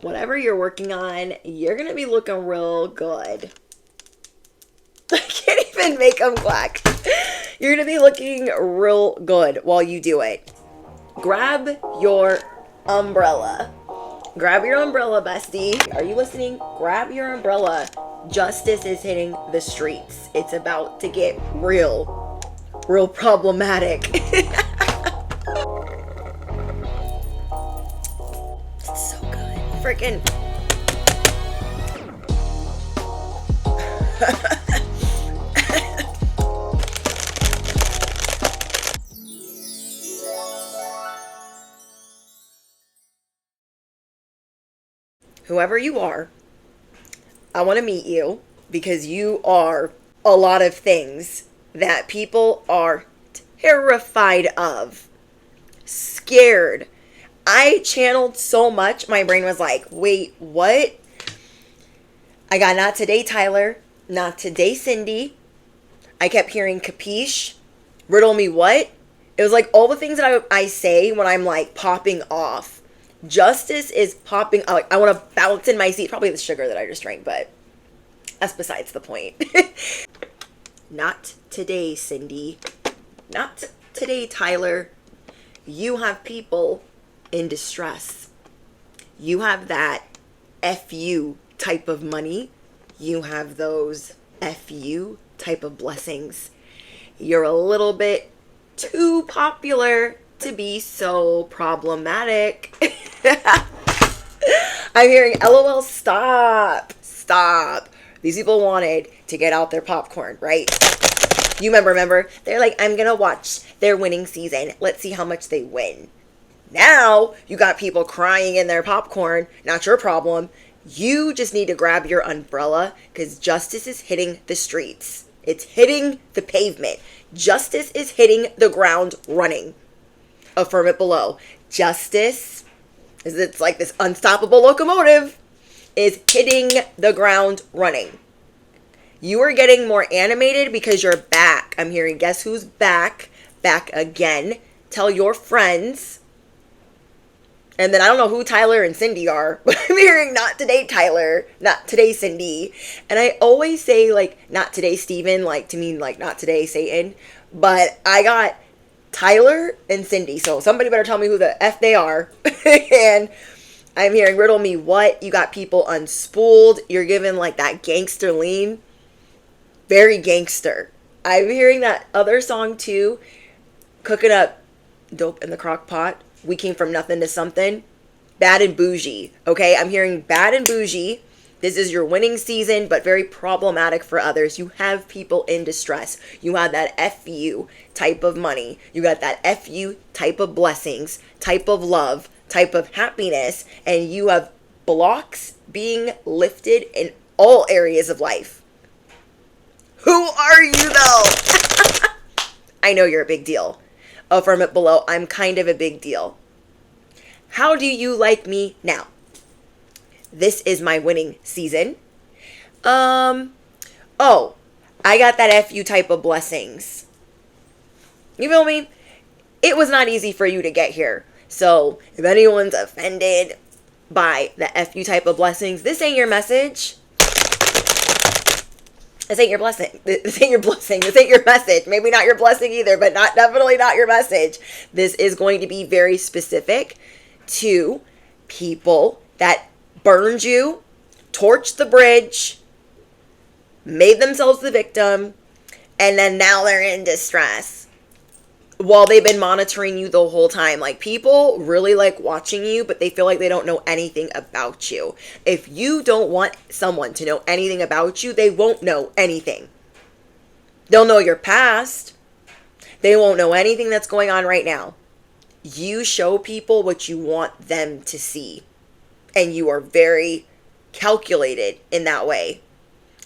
whatever you're working on, you're going to be looking real good. I can't even make them quack. You're going to be looking real good while you do it. Grab your umbrella. Grab your umbrella, bestie. Are you listening? Grab your umbrella. Justice is hitting the streets. It's about to get real problematic. It's so good. Freaking. Whoever you are, I want to meet you because you are a lot of things that people are terrified of, scared. I channeled so much, my brain was like, wait, what? I got not today, Tyler. Not today, Cindy. I kept hearing capiche, riddle me what? It was like all the things that I say when I'm like popping off. Justice is popping. Like, I want to bounce in my seat. Probably the sugar that I just drank, but that's besides the point. Not today, Cindy. Not today, Tyler. You have people in distress. You have that FU type of money. You have those FU type of blessings. You're a little bit too popular to be so problematic. I'm hearing LOL, stop. These people wanted to get out their popcorn, right? You remember, they're like, I'm gonna watch their winning season. Let's see how much they win. Now you got people crying in their popcorn. Not your problem. You just need to grab your umbrella because justice is hitting the streets. It's hitting the pavement. Justice is hitting the ground running. Affirm it below. Justice, it's like this unstoppable locomotive, is hitting the ground running. You are getting more animated because you're back. I'm hearing, guess who's back? Back again. Tell your friends. And then I don't know who Tyler and Cindy are, but I'm hearing not today, Tyler, not today, Cindy. And I always say like, not today, Steven, like to mean like not today, Satan. But I got Tyler and Cindy. So somebody better tell me who the F they are. And I'm hearing riddle me what? You got people unspooled. You're giving like that gangster lean. Very gangster. I'm hearing that other song too. Cooking up dope in the crock pot. We came from nothing to something. Bad and bougie. Okay, I'm hearing bad and bougie. This is your winning season, but very problematic for others. You have people in distress. You have that FU type of money. You got that FU type of blessings, type of love, type of happiness, and you have blocks being lifted in all areas of life. Who are you though? I know you're a big deal. Affirm it below. I'm kind of a big deal. How do you like me now? This is my winning season. I got that FU type of blessings. You feel me? It was not easy for you to get here. So if anyone's offended by the FU type of blessings, this ain't your message. This ain't your blessing. This ain't your blessing. This ain't your message. Maybe not your blessing either, but definitely not your message. This is going to be very specific to people that burned you, torched the bridge, made themselves the victim, and then now they're in distress while they've been monitoring you the whole time. Like, people really like watching you, but they feel like they don't know anything about you. If you don't want someone to know anything about you, they won't know anything. They'll know your past. They won't know anything that's going on right now. You show people what you want them to see. And you are very calculated in that way.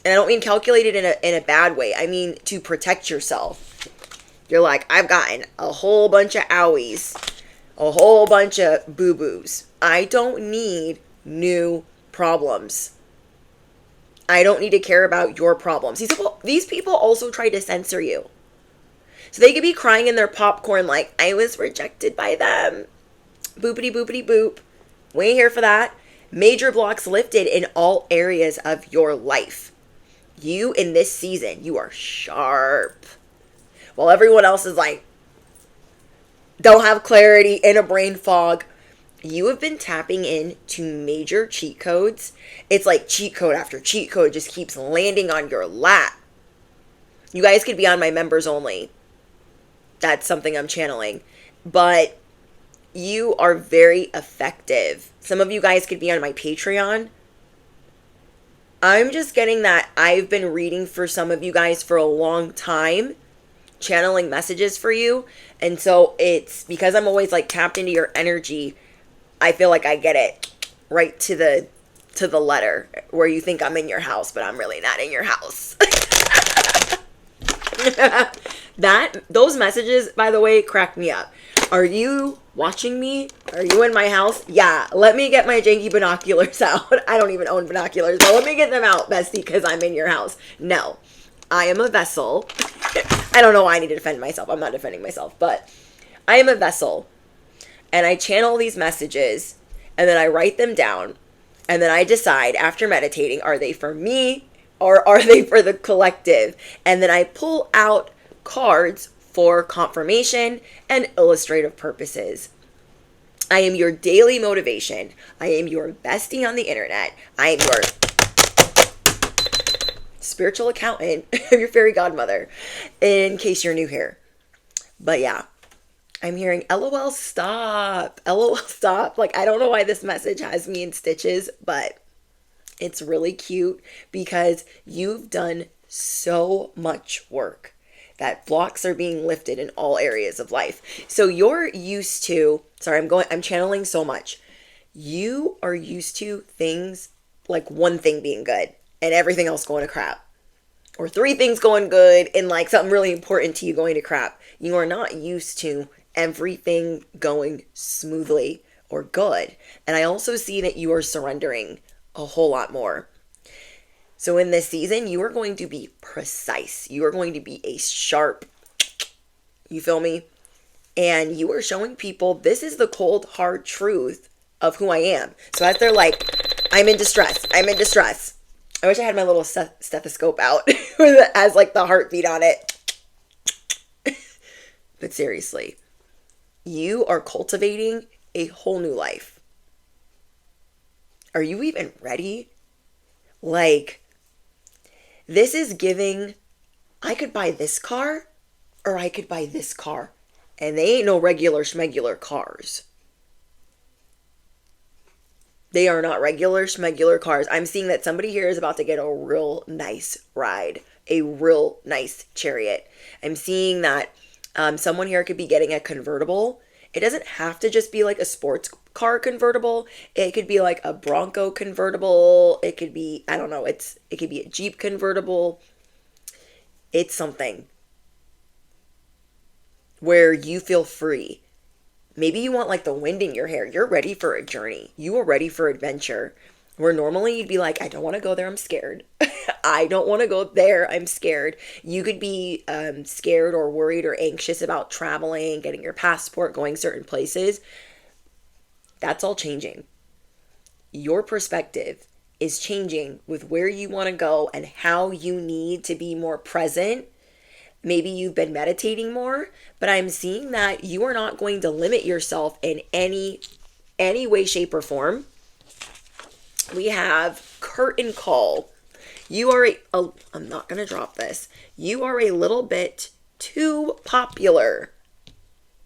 And I don't mean calculated in a bad way. I mean to protect yourself. You're like, I've gotten a whole bunch of owies, a whole bunch of boo-boos. I don't need new problems. I don't need to care about your problems. These people also try to censor you. So they could be crying in their popcorn like, I was rejected by them. Boopity boopity boop. We ain't here for that. Major blocks lifted in all areas of your life. You in this season, you are sharp. While everyone else is like, don't have clarity, in a brain fog, you have been tapping into major cheat codes. It's like cheat code after cheat code just keeps landing on your lap. You guys could be on my members only. That's something I'm channeling. But you are very effective. Some of you guys could be on my Patreon. I'm just getting that I've been reading for some of you guys for a long time, channeling messages for you. And so it's because I'm always like tapped into your energy. I feel like I get it right to the letter, where you think I'm in your house, but I'm really not in your house. Those messages, by the way, crack me up. Are you watching me? Are you in my house? Yeah, let me get my janky binoculars out. I don't even own binoculars, but let me get them out, bestie, because I'm in your house. No, I am a vessel. I don't know why I need to defend myself. I'm not defending myself, but I am a vessel. And I channel these messages, and then I write them down, and then I decide after meditating, are they for me or are they for the collective? And then I pull out cards for confirmation and illustrative purposes. I am your daily motivation. I am your bestie on the internet. I am your spiritual accountant, your fairy godmother, in case you're new here. But yeah, I'm hearing LOL stop. LOL stop. Like, I don't know why this message has me in stitches, but it's really cute because you've done so much work. That blocks are being lifted in all areas of life. So you're used to, I'm channeling so much. You are used to things like one thing being good and everything else going to crap. Or three things going good and like something really important to you going to crap. You are not used to everything going smoothly or good. And I also see that you are surrendering a whole lot more. So in this season, you are going to be precise. You are going to be a sharp, you feel me? And you are showing people this is the cold, hard truth of who I am. So as they're like, I'm in distress. I'm in distress. I wish I had my little stethoscope out as like the heartbeat on it. But seriously, you are cultivating a whole new life. Are you even ready? Like, this is giving, I could buy this car or I could buy this car. And they ain't no regular schmegular cars. They are not regular schmegular cars. I'm seeing that somebody here is about to get a real nice ride. A real nice chariot. I'm seeing that someone here could be getting a convertible. It doesn't have to just be like a sports car convertible. It could be like a Bronco convertible. It could be, I don't know, it could be a Jeep convertible. It's something where you feel free. Maybe you want like the wind in your hair. You're ready for a journey. You are ready for adventure. Where normally you'd be like, I don't want to go there, I'm scared. I don't want to go there, I'm scared. You could be scared or worried or anxious about traveling, getting your passport, going certain places. That's all changing. Your perspective is changing with where you want to go and how you need to be more present. Maybe you've been meditating more, but I'm seeing that you are not going to limit yourself in any way, shape, or form. We have curtain call. You are I'm not going to drop this. You are a little bit too popular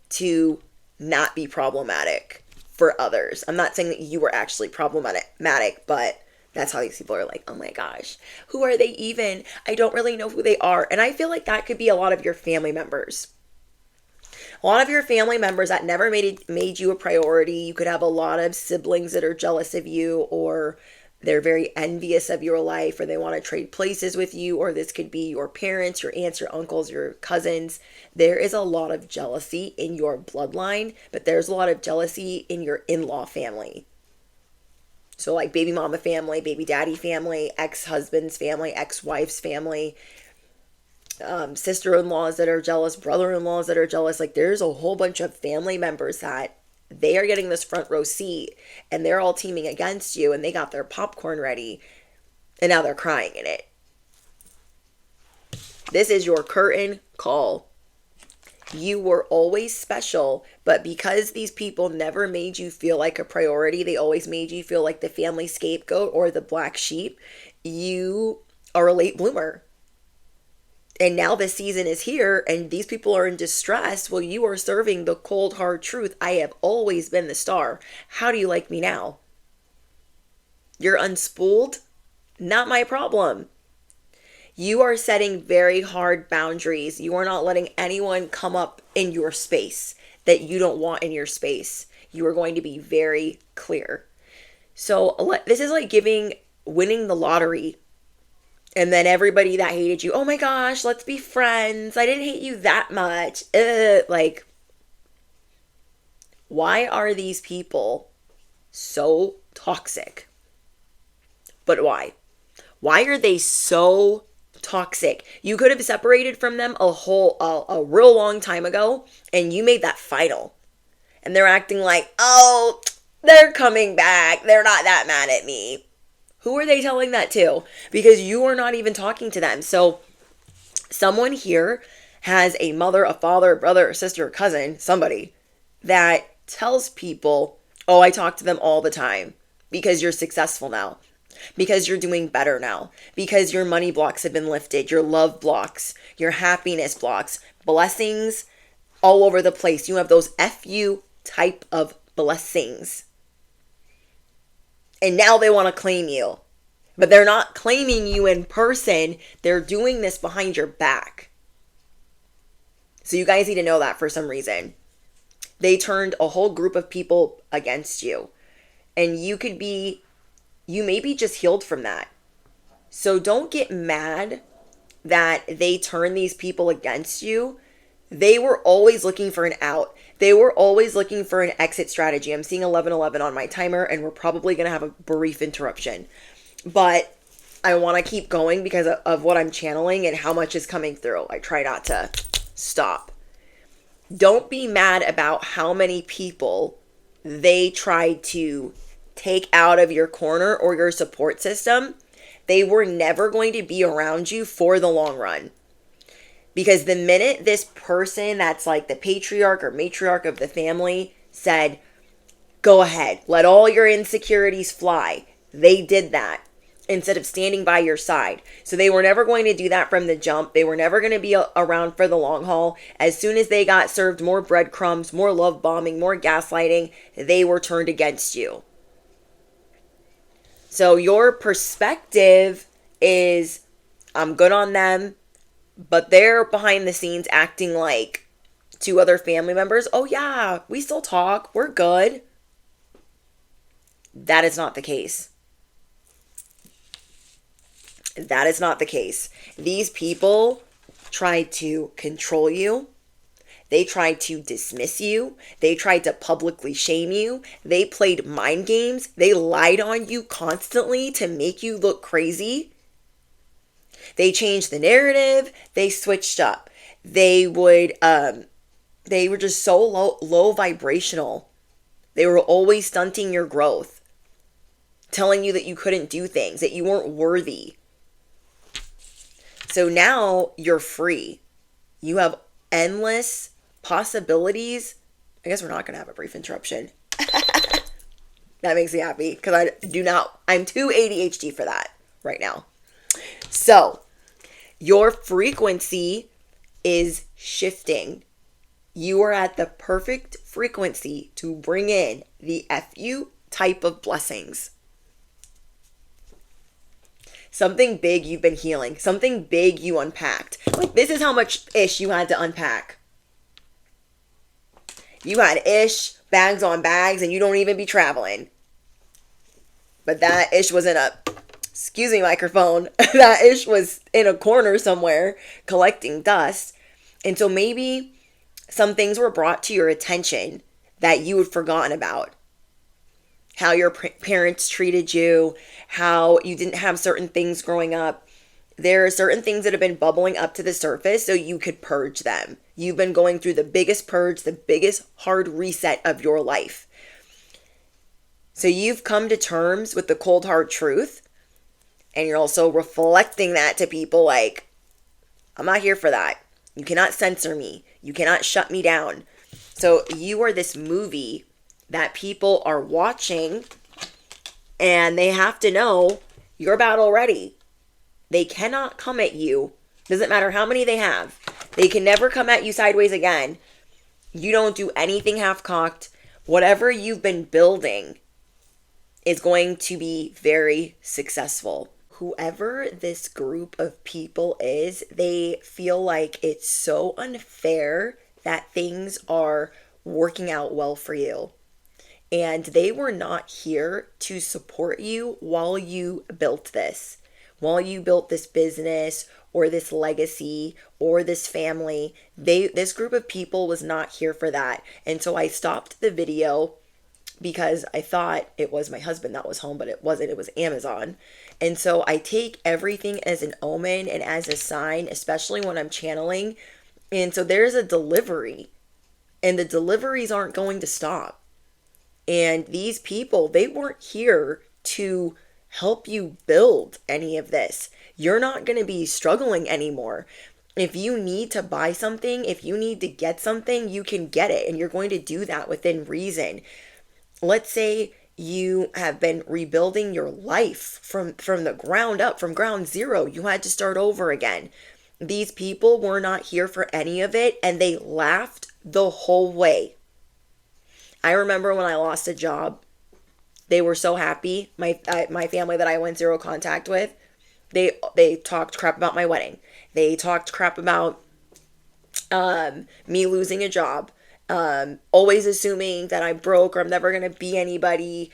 to not be problematic for others. I'm not saying that you were actually problematic, but that's how these people are like, oh my gosh, who are they even? I don't really know who they are. And I feel like that could be a lot of your family members. A lot of your family members that never made you a priority. You could have a lot of siblings that are jealous of you, or they're very envious of your life, or they want to trade places with you, or this could be your parents, your aunts, your uncles, your cousins. There is a lot of jealousy in your bloodline, but there's a lot of jealousy in your in-law family. So like baby mama family, baby daddy family, ex-husband's family, ex-wife's family, sister-in-laws that are jealous, brother-in-laws that are jealous. Like there's a whole bunch of family members that they are getting this front row seat and they're all teaming against you and they got their popcorn ready and now they're crying in it. This is your curtain call. You were always special, but because these people never made you feel like a priority, they always made you feel like the family scapegoat or the black sheep, you are a late bloomer. And now this season is here and these people are in distress. Well, you are serving the cold, hard truth. I have always been the star. How do you like me now? You're unspooled? Not my problem. You are setting very hard boundaries. You are not letting anyone come up in your space that you don't want in your space. You are going to be very clear. So this is like winning the lottery. And then everybody that hated you, oh my gosh, let's be friends. I didn't hate you that much. Like, why are these people so toxic? But why? Why are they so toxic? You could have separated from them a real long time ago and you made that final. And they're acting like, oh, they're coming back. They're not that mad at me. Who are they telling that to? Because you are not even talking to them. So someone here has a mother, a father, a brother, a sister, a cousin, somebody that tells people, oh, I talk to them all the time because you're successful now. Because you're doing better now. Because your money blocks have been lifted. Your love blocks. Your happiness blocks. Blessings all over the place. You have those FU type of blessings. And now they want to claim you. But they're not claiming you in person. They're doing this behind your back. So you guys need to know that for some reason. They turned a whole group of people against you. And you may be just healed from that. So don't get mad that they turn these people against you. They were always looking for an out. They were always looking for an exit strategy. I'm seeing 11:11 on my timer and we're probably going to have a brief interruption. But I want to keep going because of what I'm channeling and how much is coming through. I try not to stop. Don't be mad about how many people they tried to take out of your corner or your support system. They were never going to be around you for the long run. Because the minute this person that's like the patriarch or matriarch of the family said, go ahead, let all your insecurities fly, they did that instead of standing by your side. So they were never going to do that from the jump. They were never going to be around for the long haul. As soon as they got served more breadcrumbs, more love bombing, more gaslighting, they were turned against you. So your perspective is, I'm good on them, but they're behind the scenes acting like two other family members. Oh yeah, we still talk. We're good. That is not the case. That is not the case. These people tried to control you. They tried to dismiss you. They tried to publicly shame you. They played mind games. They lied on you constantly to make you look crazy. They changed the narrative. They switched up. They were just so low vibrational. They were always stunting your growth, telling you that you couldn't do things, that you weren't worthy. So now you're free. You have endless possibilities. I guess we're not going to have a brief interruption. That makes me happy because I'm too ADHD for that right now. So your frequency is shifting. You are at the perfect frequency to bring in the FU type of blessings. Something big you've been healing. Something big you unpacked. Like, this is how much ish you had to unpack. You had ish, bags on bags, and you don't even be traveling. But that ish was excuse me, microphone. That ish was in a corner somewhere collecting dust. And so maybe some things were brought to your attention that you had forgotten about. How your parents treated you, how you didn't have certain things growing up. There are certain things that have been bubbling up to the surface so you could purge them. You've been going through the biggest purge, the biggest hard reset of your life. So you've come to terms with the cold hard truth, and you're also reflecting that to people like, I'm not here for that. You cannot censor me. You cannot shut me down. So you are this movie that people are watching, and they have to know you're battle ready. They cannot come at you. Doesn't matter how many they have. They can never come at you sideways again. You don't do anything half-cocked. Whatever you've been building is going to be very successful. Whoever this group of people is, they feel like it's so unfair that things are working out well for you. And they were not here to support you while you built this. While you built this business or this legacy or this family, this group of people was not here for that. And so I stopped the video because I thought it was my husband that was home, but it wasn't. It was Amazon. And so I take everything as an omen and as a sign, especially when I'm channeling. And so there's a delivery, and the deliveries aren't going to stop. And these people, they weren't here to help you build any of this. You're not going to be struggling anymore. If you need to buy something, if you need to get something, you can get it. And you're going to do that within reason. Let's say you have been rebuilding your life from the ground up, from ground zero. You had to start over again. These people were not here for any of it, and they laughed the whole way. I remember when I lost a job, they were so happy. My family that I went zero contact with, they talked crap about my wedding. They talked crap about me losing a job. Always assuming that I'm broke or I'm never going to be anybody,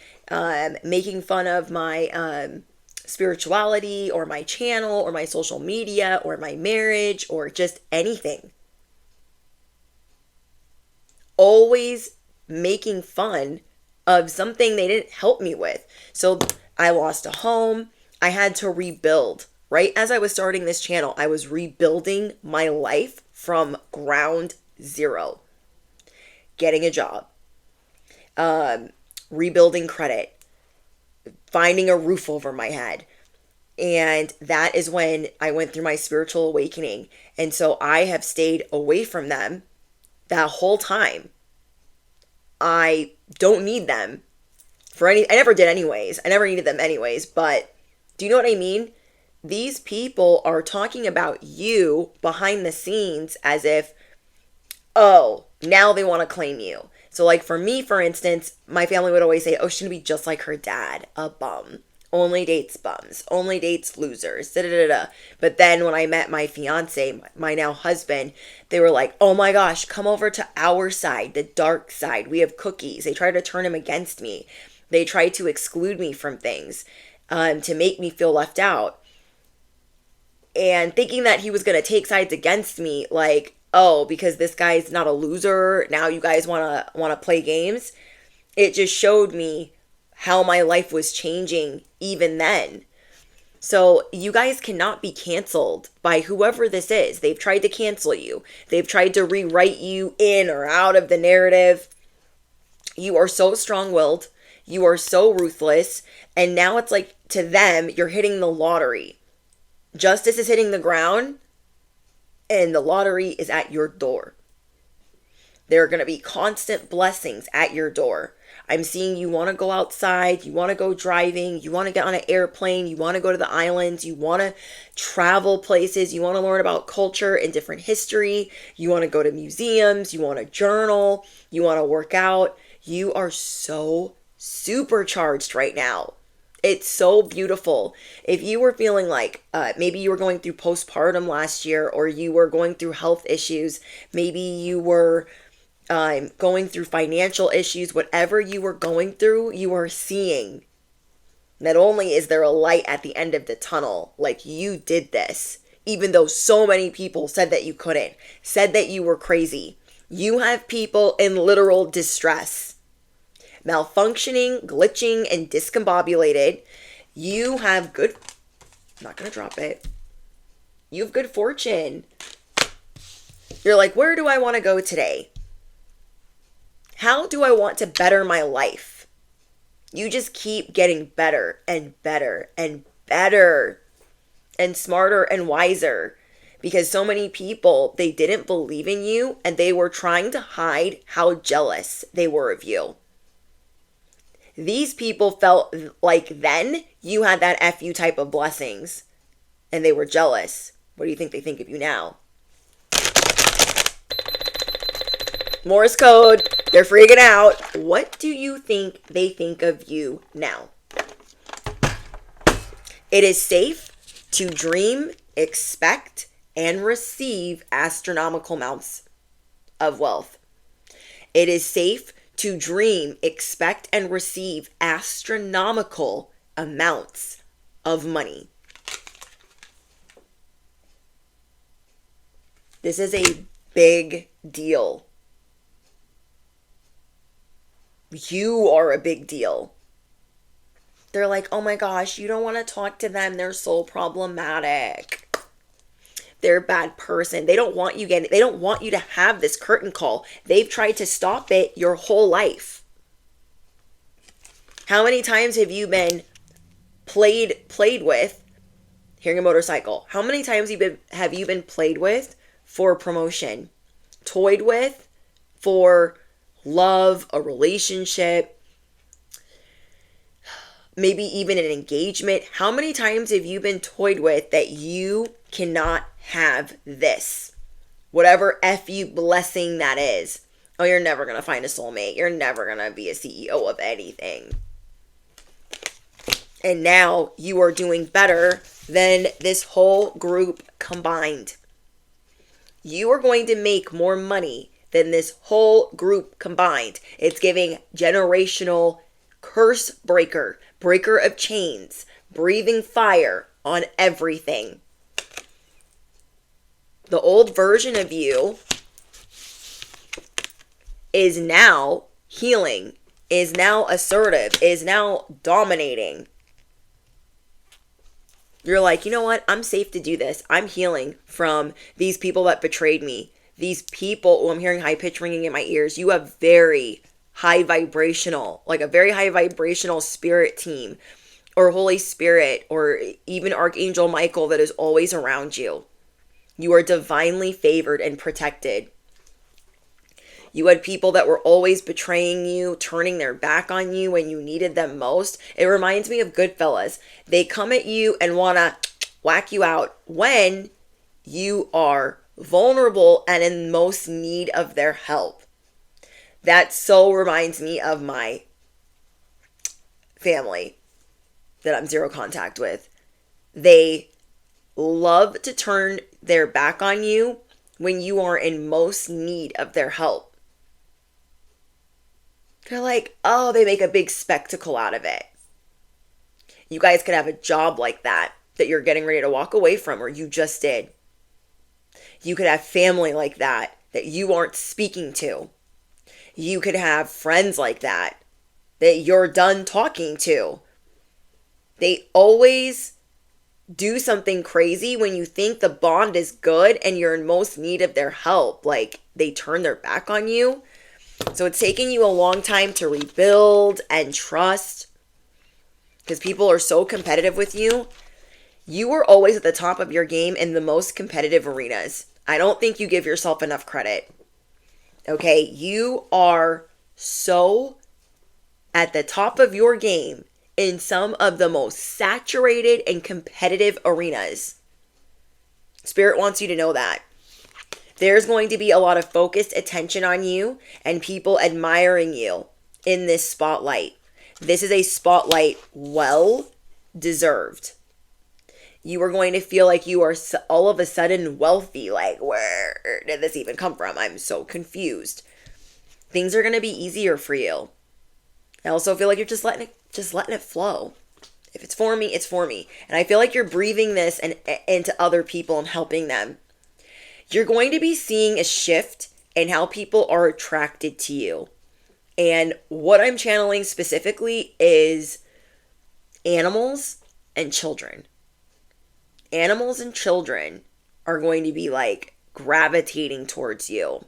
making fun of my spirituality or my channel or my social media or my marriage or just anything. Always making fun of something they didn't help me with. So I lost a home. I had to rebuild. Right as I was starting this channel, I was rebuilding my life from ground zero. Getting a job, rebuilding credit, finding a roof over my head. And that is when I went through my spiritual awakening. And so I have stayed away from them that whole time. I don't need them for any, I never did anyways. I never needed them anyways, but do you know what I mean? These people are talking about you behind the scenes as if, oh, now they want to claim you. So like for me, for instance, my family would always say, oh, she's going to be just like her dad, a bum. Only dates bums. Only dates losers. Da, da, da, da. But then when I met my fiance, my now husband, they were like, oh my gosh, come over to our side, the dark side. We have cookies. They tried to turn him against me. They tried to exclude me from things to make me feel left out. And thinking that he was going to take sides against me, like, oh, because this guy's not a loser, now you guys want to play games. It just showed me how my life was changing even then. So you guys cannot be canceled by whoever this is. They've tried to cancel you. They've tried to rewrite you in or out of the narrative. You are so strong-willed. You are so ruthless. And now it's like, to them, you're hitting the lottery. Justice is hitting the ground, and the lottery is at your door. There are going to be constant blessings at your door. I'm seeing you want to go outside, you want to go driving, you want to get on an airplane, you want to go to the islands, you want to travel places, you want to learn about culture and different history, you want to go to museums, you want to journal, you want to work out. You are so supercharged right now. It's so beautiful. If you were feeling like maybe you were going through postpartum last year, or you were going through health issues, maybe you were going through financial issues, whatever you were going through, you are seeing not only is there a light at the end of the tunnel, like you did this, even though so many people said that you couldn't, said that you were crazy. You have people in literal distress, malfunctioning, glitching, and discombobulated. You have good, I'm not going to drop it. You have good fortune. You're like, where do I want to go today? How do I want to better my life? You just keep getting better and better and better and smarter and wiser, because so many people, they didn't believe in you and they were trying to hide how jealous they were of you. These people felt like then you had that FU type of blessings and they were jealous. What do you think they think of you now? Morse code. They're freaking out. What do you think they think of you now? It is safe to dream, expect, and receive astronomical amounts of wealth. It is safe to dream, expect, and receive astronomical amounts of money. This is a big deal. You are a big deal. They're like, oh my gosh, you don't want to talk to them. They're so problematic. They're a bad person. They don't want you to have this curtain call. They've tried to stop it your whole life. How many times have you been played with hearing a motorcycle? How many times have you been played with for promotion? Toyed with for love, a relationship, maybe even an engagement? How many times have you been toyed with that you cannot have this? Whatever FU blessing that is. Oh, you're never going to find a soulmate. You're never going to be a CEO of anything. And now you are doing better than this whole group combined. You are going to make more money than this whole group combined. It's giving generational curse breaker, breaker of chains, breathing fire on everything. The old version of you is now healing, is now assertive, is now dominating. You're like, you know what? I'm safe to do this. I'm healing from these people that betrayed me. These people, I'm hearing high pitch ringing in my ears. You have very high vibrational, like a very high vibrational spirit team or Holy Spirit or even Archangel Michael that is always around you. You are divinely favored and protected. You had people that were always betraying you, turning their back on you when you needed them most. It reminds me of Goodfellas. They come at you and want to whack you out when you are vulnerable and in most need of their help. That so reminds me of my family that I'm zero contact with. They love to turn their back on you when you are in most need of their help. They're like, oh, they make a big spectacle out of it. You guys could have a job like that you're getting ready to walk away from, or you just did. You could have family like that you aren't speaking to. You could have friends like that you're done talking to. They always do something crazy when you think the bond is good and you're in most need of their help. Like, they turn their back on you. So it's taking you a long time to rebuild and trust because people are so competitive with you. You are always at the top of your game in the most competitive arenas. I don't think you give yourself enough credit. Okay, you are so at the top of your game in some of the most saturated and competitive arenas. Spirit wants you to know that. There's going to be a lot of focused attention on you and people admiring you in this spotlight. This is a spotlight well deserved. You are going to feel like you are all of a sudden wealthy. Like, where did this even come from? I'm so confused. Things are going to be easier for you. I also feel like you're just letting it flow. If it's for me, it's for me. And I feel like you're breathing this into other people and helping them. You're going to be seeing a shift in how people are attracted to you. And what I'm channeling specifically is animals and children. Animals and children are going to be like gravitating towards you.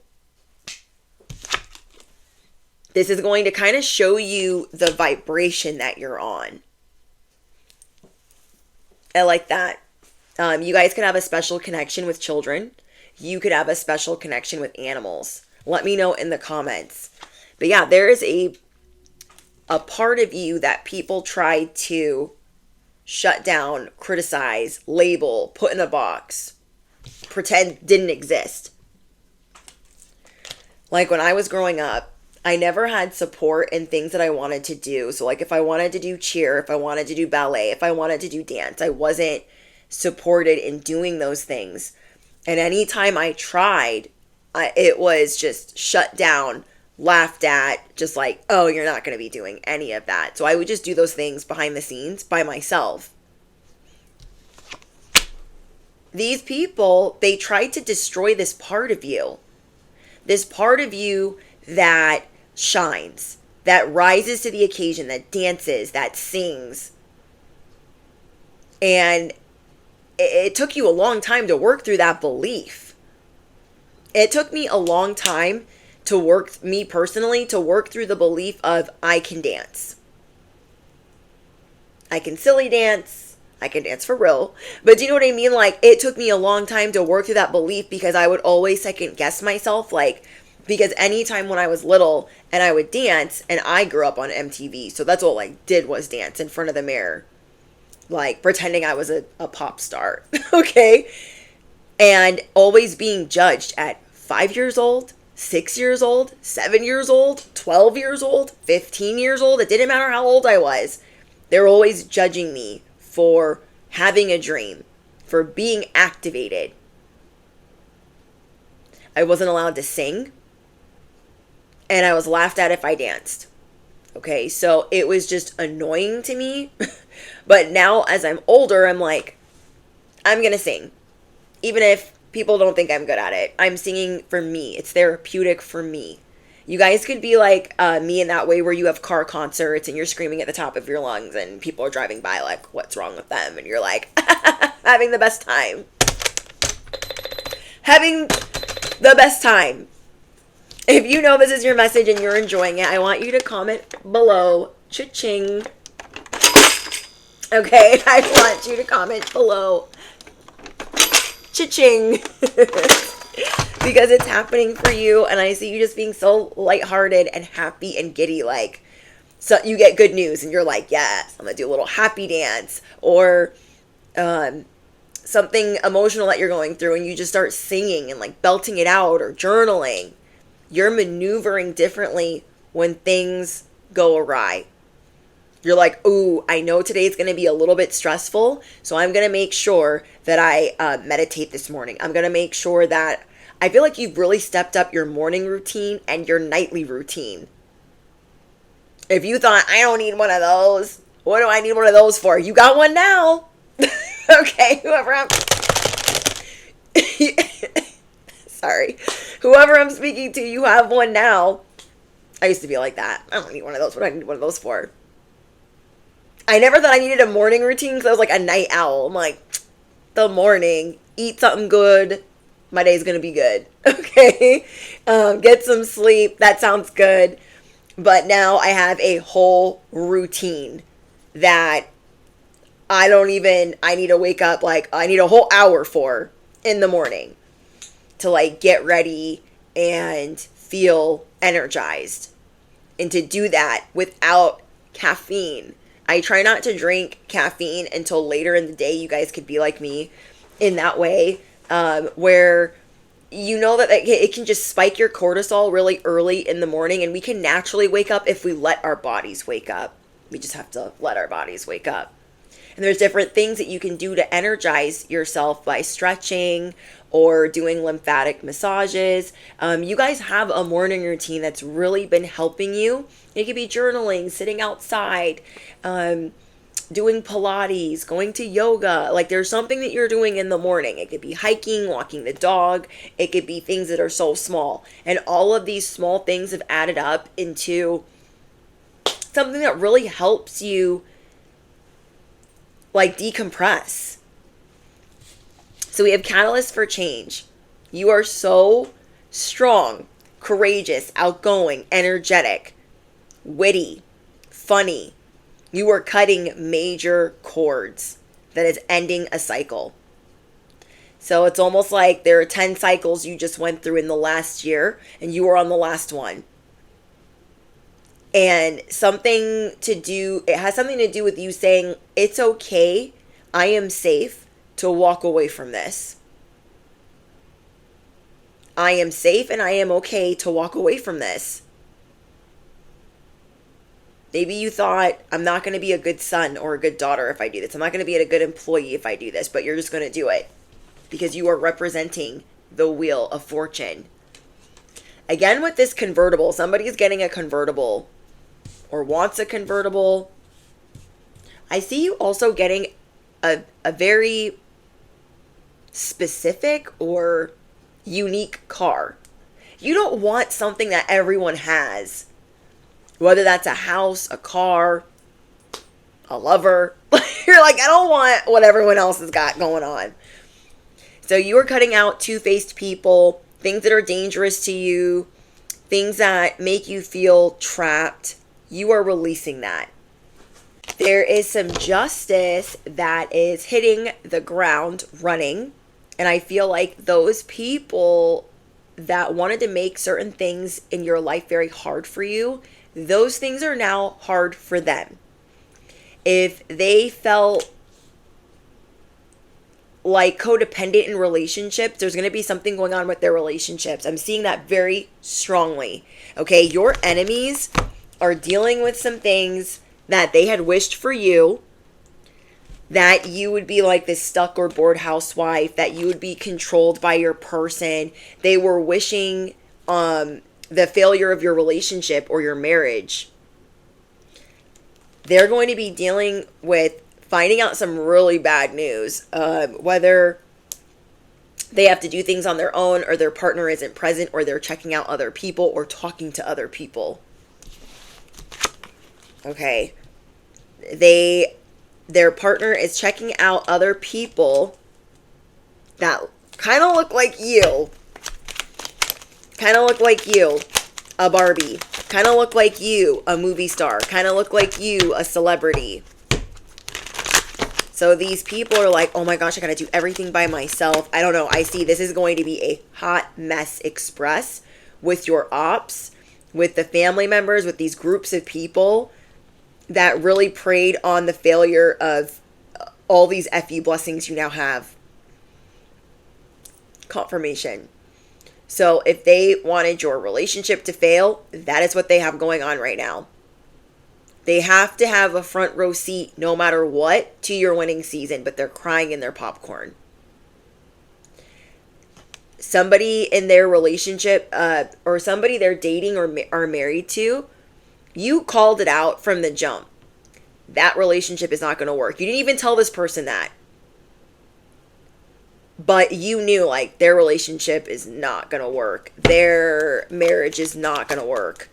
This is going to kind of show you the vibration that you're on. I like that. You guys could have a special connection with children. You could have a special connection with animals. Let me know in the comments. But yeah, there is a part of you that people try to shut down, criticize, label, put in a box, pretend didn't exist. Like when I was growing up, I never had support in things that I wanted to do. So like if I wanted to do cheer, if I wanted to do ballet, if I wanted to do dance, I wasn't supported in doing those things. And anytime I tried, it was just shut down, laughed at, just like, oh, you're not going to be doing any of that. So I would just do those things behind the scenes by myself. These people, they tried to destroy this part of you. This part of you that shines, that rises to the occasion, that dances, that sings. And it took you a long time to work through that belief. It took me a long time to work, me personally, to work through the belief of I can dance. I can silly dance. I can dance for real. But do you know what I mean? Like, it took me a long time to work through that belief because I would always second guess myself. Like, because anytime when I was little and I would dance, and I grew up on MTV, so that's all I did was dance in front of the mirror. Like, pretending I was a pop star. Okay? And always being judged at 5 years old, 6 years old, 7 years old, 12 years old, 15 years old. It didn't matter how old I was. They were always judging me for having a dream, for being activated. I wasn't allowed to sing. And I was laughed at if I danced. Okay, so it was just annoying to me. But now as I'm older, I'm like, I'm going to sing. Even if people don't think I'm good at it. I'm singing for me. It's therapeutic for me. You guys could be like me in that way where you have car concerts and you're screaming at the top of your lungs and people are driving by like, what's wrong with them? And you're like, having the best time. Having the best time. If you know this is your message and you're enjoying it, I want you to comment below. Cha-ching. Okay, I want you to comment below. Cha-ching. Because it's happening for you, and I see you just being so lighthearted and happy and giddy. Like, so you get good news, and you're like, yes, I'm gonna do a little happy dance, or something emotional that you're going through, and you just start singing and like belting it out or journaling. You're maneuvering differently when things go awry. You're like, ooh, I know today's going to be a little bit stressful, so I'm going to make sure that I meditate this morning. I'm going to make sure that I feel like you've really stepped up your morning routine and your nightly routine. If you thought, I don't need one of those, what do I need one of those for? You got one now. Okay, whoever I'm speaking to, you have one now. I used to be like that. I don't need one of those. What do I need one of those for? I never thought I needed a morning routine because I was like a night owl. I'm like, the morning, eat something good, my day's going to be good. Okay? Get some sleep. That sounds good. But now I have a whole routine that I need to wake up, like, I need a whole hour for in the morning to, like, get ready and feel energized. And to do that without caffeine. I try not to drink caffeine until later in the day. You guys could be like me in that way, where you know that it can just spike your cortisol really early in the morning, and we can naturally wake up if we let our bodies wake up. We just have to let our bodies wake up. And there's different things that you can do to energize yourself by stretching or doing lymphatic massages. You guys have a morning routine that's really been helping you. It could be journaling, sitting outside, doing Pilates, going to yoga. Like, there's something that you're doing in the morning. It could be hiking, walking the dog. It could be things that are so small. And all of these small things have added up into something that really helps you, like, decompress. So we have catalysts for change. You are so strong, courageous, outgoing, energetic, witty, funny. You are cutting major cords that is ending a cycle. So it's almost like there are 10 cycles you just went through in the last year, and you are on the last one. And it has something to do with you saying, it's okay, I am safe to walk away from this. I am safe and I am okay to walk away from this. Maybe you thought, I'm not going to be a good son or a good daughter if I do this. I'm not going to be a good employee if I do this, but you're just going to do it because you are representing the Wheel of Fortune. Again, with this convertible, somebody is getting a convertible or wants a convertible. I see you also getting a very specific or unique car. You don't want something that everyone has. Whether that's a house, a car, a lover. You're like, I don't want what everyone else has got going on. So you are cutting out two-faced people, things that are dangerous to you, things that make you feel trapped. You are releasing that. There is some justice that is hitting the ground running. And I feel like those people that wanted to make certain things in your life very hard for you, those things are now hard for them. If they felt like codependent in relationships, there's going to be something going on with their relationships. I'm seeing that very strongly. Okay, your enemies are dealing with some things that they had wished for you, that you would be like this stuck or bored housewife, that you would be controlled by your person. They were wishing the failure of your relationship or your marriage. They're going to be dealing with finding out some really bad news, whether they have to do things on their own or their partner isn't present or they're checking out other people or talking to other people. Okay. Their partner is checking out other people that kind of look like you. Kind of look like you, a Barbie. Kind of look like you, a movie star. Kind of look like you, a celebrity. So these people are like, oh my gosh, I gotta do everything by myself. I don't know. I see this is going to be a hot mess express with your ops, with the family members, with these groups of people that really preyed on the failure of all these FU blessings you now have. Confirmation. So if they wanted your relationship to fail, that is what they have going on right now. They have to have a front row seat no matter what to your winning season, but they're crying in their popcorn. Somebody in their relationship or somebody they're dating or are married to, you called it out from the jump. That relationship is not going to work. You didn't even tell this person that. But you knew, like, their relationship is not going to work. Their marriage is not going to work.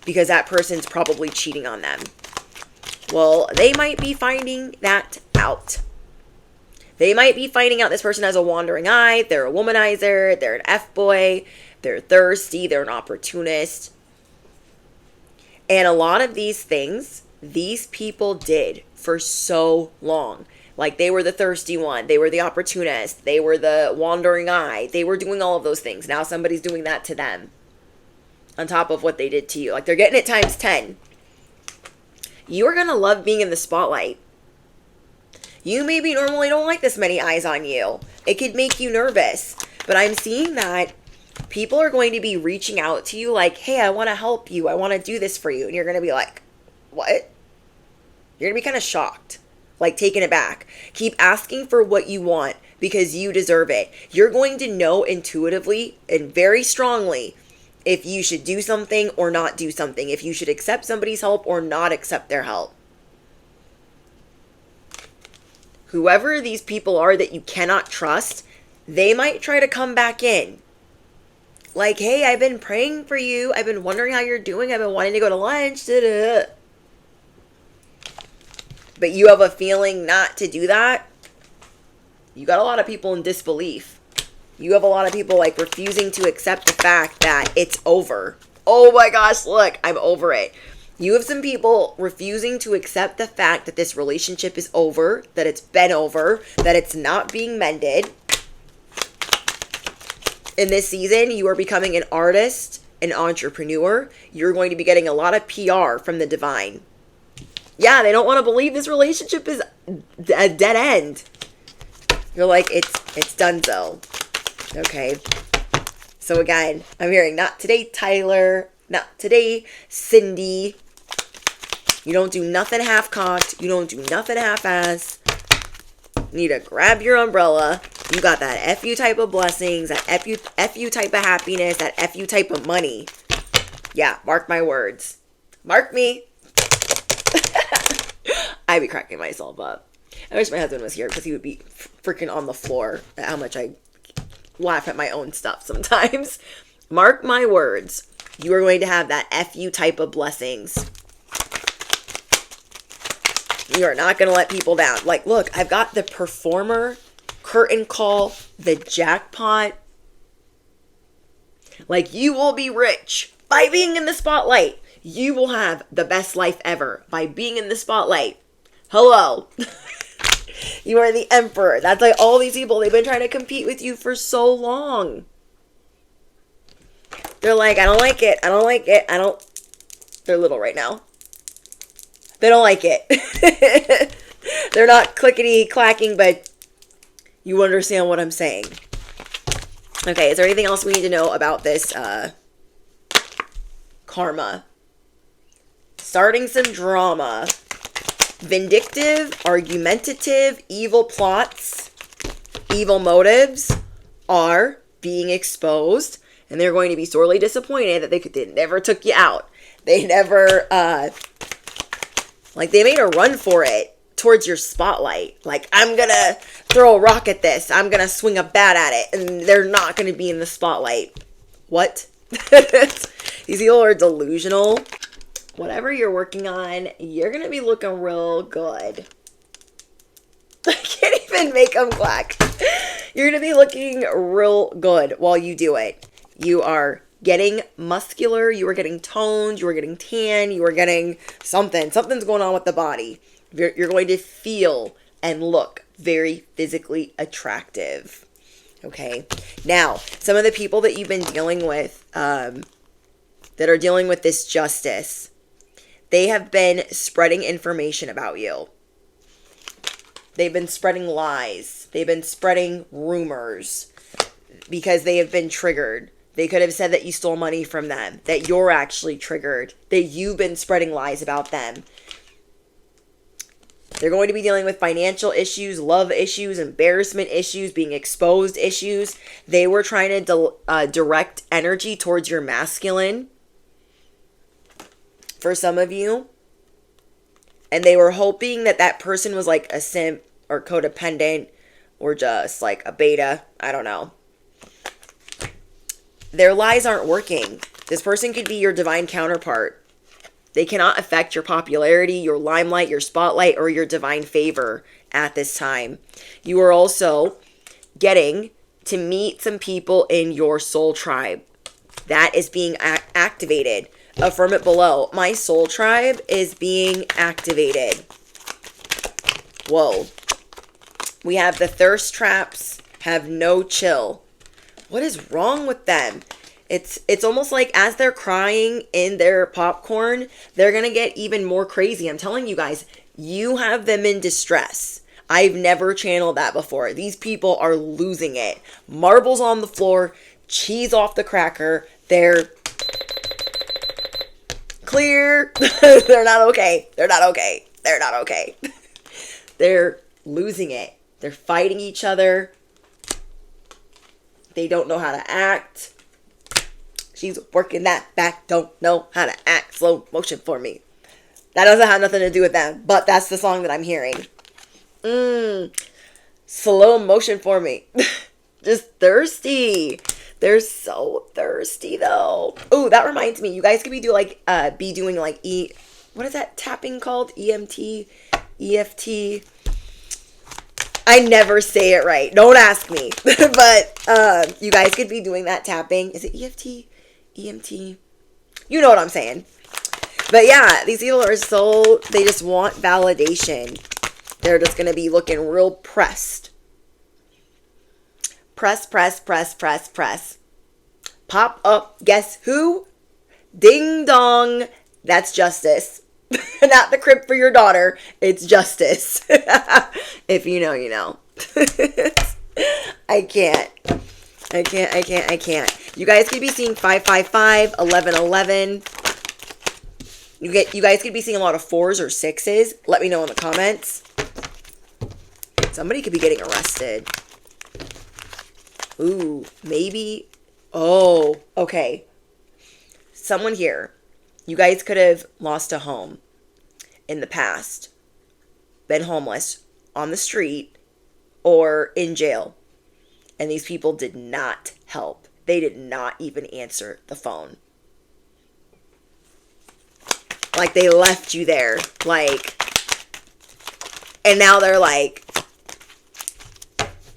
Because that person's probably cheating on them. Well, they might be finding that out. They might be finding out this person has a wandering eye. They're a womanizer. They're an F-boy. They're thirsty. They're an opportunist. And a lot of these things, these people did for so long. Like, they were the thirsty one. They were the opportunist. They were the wandering eye. They were doing all of those things. Now somebody's doing that to them. On top of what they did to you. Like, they're getting it times 10. You are going to love being in the spotlight. You maybe normally don't like this many eyes on you. It could make you nervous. But I'm seeing that people are going to be reaching out to you like, hey, I want to help you. I want to do this for you. And you're going to be like, what? You're going to be kind of shocked. Like, taken aback. Keep asking for what you want because you deserve it. You're going to know intuitively and very strongly if you should do something or not do something. If you should accept somebody's help or not accept their help. Whoever these people are that you cannot trust, they might try to come back in. Like, hey, I've been praying for you. I've been wondering how you're doing. I've been wanting to go to lunch. Da-da. But you have a feeling not to do that. You got a lot of people in disbelief. You have a lot of people like refusing to accept the fact that it's over. Oh my gosh, look, I'm over it. You have some people refusing to accept the fact that this relationship is over, that it's been over, that it's not being mended. In this season, you are becoming an artist, an entrepreneur. You're going to be getting a lot of PR from the divine. Yeah, they don't want to believe this relationship is a dead end. You're like, it's done so. Okay. So again, I'm hearing not today, Tyler. Not today, Cindy. You don't do nothing half-cocked. You don't do nothing half-ass. You need to grab your umbrella. You got that FU type of blessings, that FU type of happiness, that FU type of money. Yeah, mark my words. Mark me. I'd be cracking myself up. I wish my husband was here because he would be freaking on the floor at how much I laugh at my own stuff sometimes. Mark my words. You are going to have that FU type of blessings. You are not going to let people down. Like, look, I've got the performer, curtain call, the jackpot. Like, you will be rich by being in the spotlight. You will have the best life ever by being in the spotlight. Hello. You are the emperor. That's like all these people. They've been trying to compete with you for so long. They're like, I don't like it. I don't like it. They're little right now. They don't like it. They're not clickety clacking, but you understand what I'm saying. Okay, is there anything else we need to know about this karma? Starting some drama. Vindictive, argumentative, evil plots, evil motives are being exposed, and they're going to be sorely disappointed that they never took you out. They never, they made a run for it towards your spotlight. Like, I'm gonna throw a rock at this. I'm gonna swing a bat at it, and they're not gonna be in the spotlight. What? These people are delusional. Whatever you're working on, you're going to be looking real good. I can't even make them clack. You're going to be looking real good while you do it. You are getting muscular. You are getting toned. You are getting tan. You are getting something. Something's going on with the body. You're going to feel and look very physically attractive. Okay. Now, some of the people that you've been dealing with, that are dealing with this justice, they have been spreading information about you. They've been spreading lies. They've been spreading rumors because they have been triggered. They could have said that you stole money from them, that you're actually triggered, that you've been spreading lies about them. They're going to be dealing with financial issues, love issues, embarrassment issues, being exposed issues. They were trying to direct energy towards your masculine. For some of you, and they were hoping that that person was like a simp or codependent or just like a beta. I don't know. Their lies aren't working. This person could be your divine counterpart. They cannot affect your popularity, your limelight, your spotlight, or your divine favor at this time. You are also getting to meet some people in your soul tribe. That is being activated. Affirm it below. My soul tribe is being activated. Whoa. We have the thirst traps have no chill. What is wrong with them? It's almost like as they're crying in their popcorn, they're going to get even more crazy. I'm telling you guys, you have them in distress. I've never channeled that before. These people are losing it. Marbles on the floor, cheese off the cracker. They're clear. They're not okay. They're not okay. They're not okay. They're losing it. They're fighting each other. They don't know how to act. She's working that back. Don't know how to act. Slow motion for me. That doesn't have nothing to do with them, but that's the song that I'm hearing. Slow motion for me. Just thirsty. They're so thirsty though. Oh, that reminds me. You guys could be doing like what is that tapping called? EMT, EFT. I never say it right. Don't ask me. But you guys could be doing that tapping. Is it EFT? EMT? You know what I'm saying. But yeah, these people are so, they just want validation. They're just going to be looking real pressed. Press, press, press, press, press. Pop up. Guess who? Ding dong. That's justice. Not the crib for your daughter. It's justice. If you know, you know. I can't. You guys could be seeing 555, 1111. You guys could be seeing a lot of 4s or 6s. Let me know in the comments. Somebody could be getting arrested. Ooh, maybe. Oh, okay. Someone here. You guys could have lost a home in the past, been homeless, on the street, or in jail. And these people did not help. They did not even answer the phone. Like, they left you there. Like, and now they're like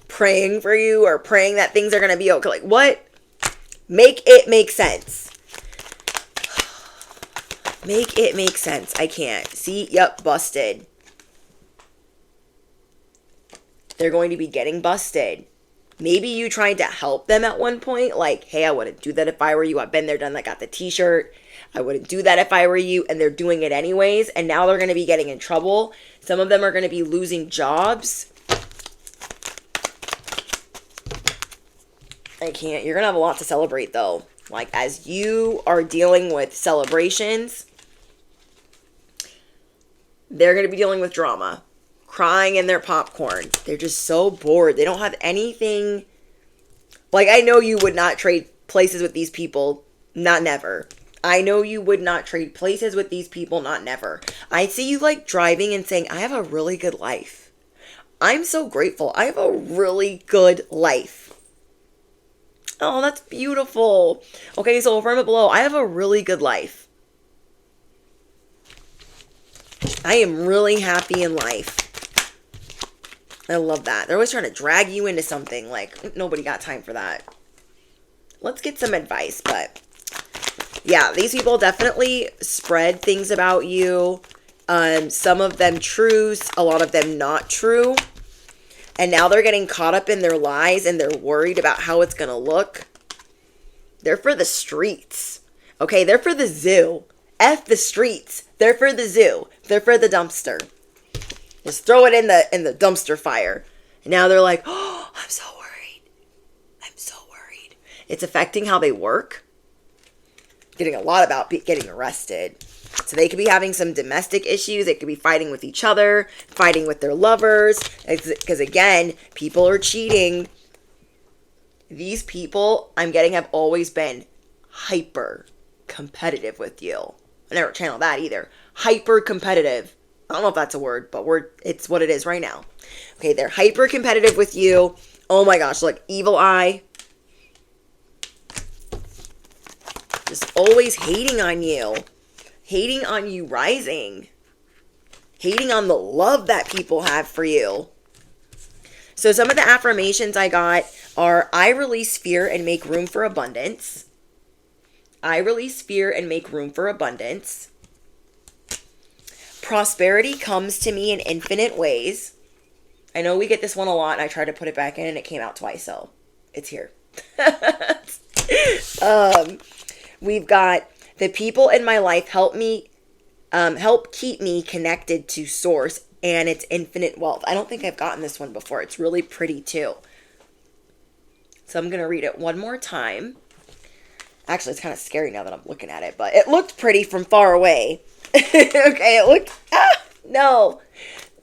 praying for you or praying that things are going to be okay. Like, what? Make it make sense. Make it make sense. I can't. See? Yep, busted. They're going to be getting busted. Maybe you tried to help them at one point. Like, hey, I wouldn't do that if I were you. I've been there, done that, got the t-shirt. I wouldn't do that if I were you. And they're doing it anyways. And now they're going to be getting in trouble. Some of them are going to be losing jobs. I can't. You're going to have a lot to celebrate, though. Like, as you are dealing with celebrations, they're going to be dealing with drama, crying in their popcorn. They're just so bored. They don't have anything. Like, I know you would not trade places with these people. Not never. I know you would not trade places with these people. Not never. I see you like driving and saying, I have a really good life. I'm so grateful. I have a really good life. Oh, that's beautiful. Okay, so affirm it below. I have a really good life. I am really happy in life. I love that. They're always trying to drag you into something. Like, nobody got time for that. Let's get some advice. But, yeah, these people definitely spread things about you. Some of them true, a lot of them not true. And now they're getting caught up in their lies and they're worried about how it's going to look. They're for the streets. Okay, they're for the zoo. F the streets. They're for the zoo. They're for the dumpster. Just throw it in the dumpster fire. And now they're like, oh, I'm so worried. I'm so worried. It's affecting how they work. Getting a lot about getting arrested. So they could be having some domestic issues. They could be fighting with each other, fighting with their lovers. Because again, people are cheating. These people, I'm getting, have always been hyper competitive with you. I never channeled that either. Hyper competitive. I don't know if that's a word, but it's what it is right now. Okay, they're hyper competitive with you. Oh my gosh, look, evil eye. Just always hating on you. Hating on you rising. Hating on the love that people have for you. So some of the affirmations I got are, I release fear and make room for abundance. I release fear and make room for abundance. Prosperity comes to me in infinite ways. I know we get this one a lot, and I tried to put it back in, and it came out twice, so it's here. We've got, the people in my life help keep me connected to source and its infinite wealth. I don't think I've gotten this one before. It's really pretty, too. So I'm going to read it one more time. Actually, it's kind of scary now that I'm looking at it, but it looked pretty from far away. Okay, it looked... No,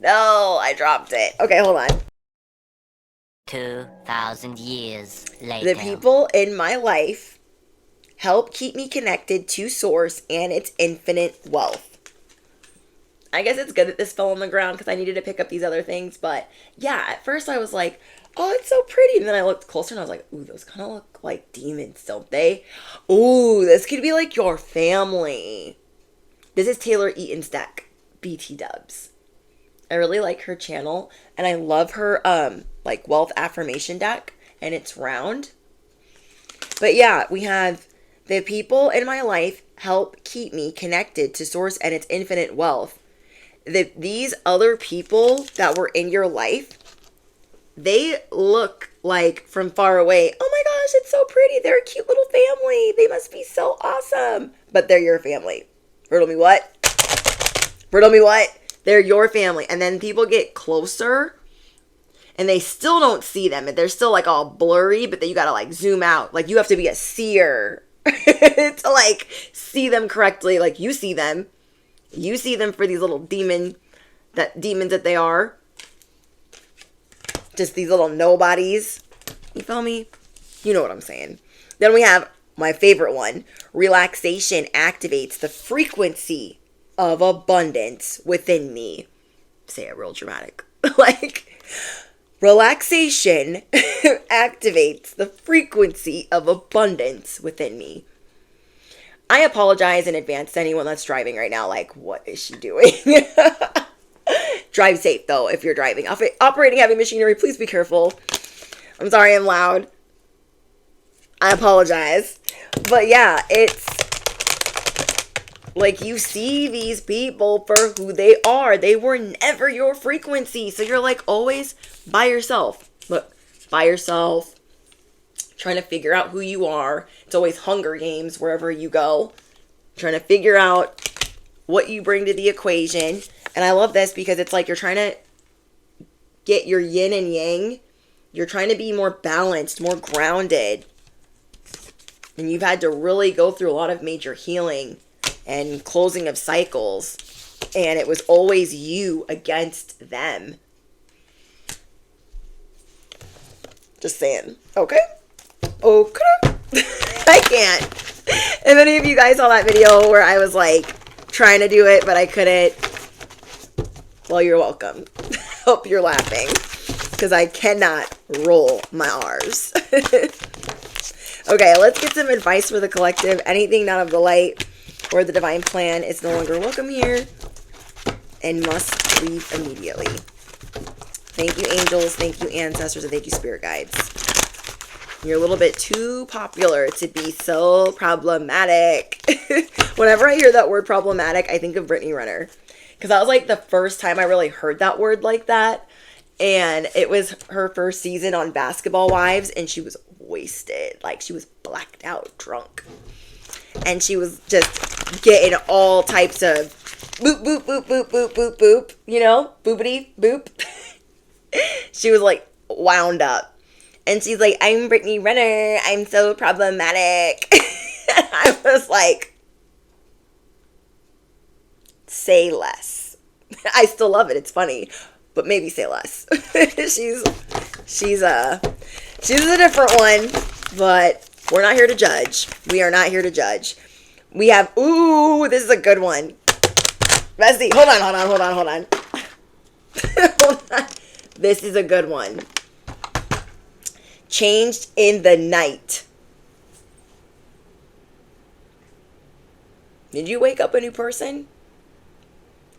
I dropped it. Okay, hold on. 2,000 years later. The people in my life help keep me connected to source and its infinite wealth. I guess it's good that this fell on the ground because I needed to pick up these other things, but yeah, at first I was like, oh, it's so pretty. And then I looked closer and I was like, ooh, those kind of look like demons, don't they? Ooh, this could be like your family. This is Taylor Eaton's deck. BT dubs. I really like her channel, and I love her like wealth affirmation deck, and it's round. But yeah, we have the people in my life help keep me connected to source and its infinite wealth. These other people that were in your life, they look like from far away, oh my gosh, it's so pretty. They're a cute little family. They must be so awesome. But they're your family. Riddle me what? Riddle me what? They're your family. And then people get closer and they still don't see them. And they're still like all blurry, but then you gotta like zoom out. Like you have to be a seer to like see them correctly. Like you see them. You see them for these little demons that they are. Just these little nobodies. You feel me? You know what I'm saying. Then we have my favorite one. Relaxation activates the frequency of abundance within me. Say it real dramatic. Like, relaxation activates the frequency of abundance within me. I apologize in advance to anyone that's driving right now. Like, what is she doing? Drive safe, though, if you're driving. Operating heavy machinery, please be careful. I'm sorry I'm loud. I apologize. But yeah, it's like you see these people for who they are. They were never your frequency. So you're like always by yourself. Look, by yourself, trying to figure out who you are. It's always Hunger Games wherever you go. Trying to figure out what you bring to the equation. And I love this because it's like you're trying to get your yin and yang. You're trying to be more balanced, more grounded. And you've had to really go through a lot of major healing and closing of cycles. And it was always you against them. Just saying. Okay? Okay. I can't. If any of you guys saw that video where I was like trying to do it, but I couldn't, well, you're welcome. Hope you're laughing because I cannot roll my R's. Okay, let's get some advice for the collective. Anything not of the light or the divine plan is no longer welcome here and must leave immediately. Thank you, angels. Thank you, ancestors. And thank you, spirit guides. You're a little bit too popular to be so problematic. Whenever I hear that word problematic, I think of Brittany Renner. Because that was like the first time I really heard that word like that. And it was her first season on Basketball Wives. And she was wasted. Like she was blacked out drunk. And she was just getting all types of boop, boop, boop, boop, boop, boop, boop. You know? Boopity, boop. She was like wound up. And she's like, I'm Brittany Renner. I'm so problematic. I was like, say less. I still love it. It's funny. But maybe say less. She's a different one. But we're not here to judge. We are not here to judge. We have, ooh, this is a good one. Bessie, hold on. Hold on. This is a good one. Changed in the night. Did you wake up a new person?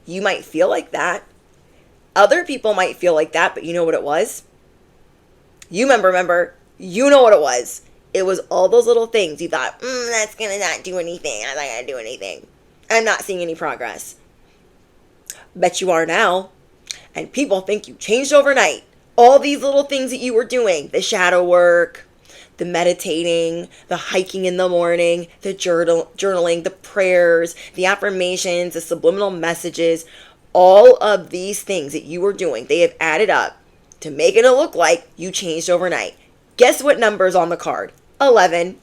You might feel like that. Other people might feel like that, but you know what it was? You remember, you know what it was. It was all those little things. You thought, that's going to not do anything. I'm not going to do anything. I'm not seeing any progress. Bet you are now. And people think you changed overnight. All these little things that you were doing, the shadow work, the meditating, the hiking in the morning, the journaling, the prayers, the affirmations, the subliminal messages, all of these things that you were doing, they have added up to making it look like you changed overnight. Guess what number's on the card? 11.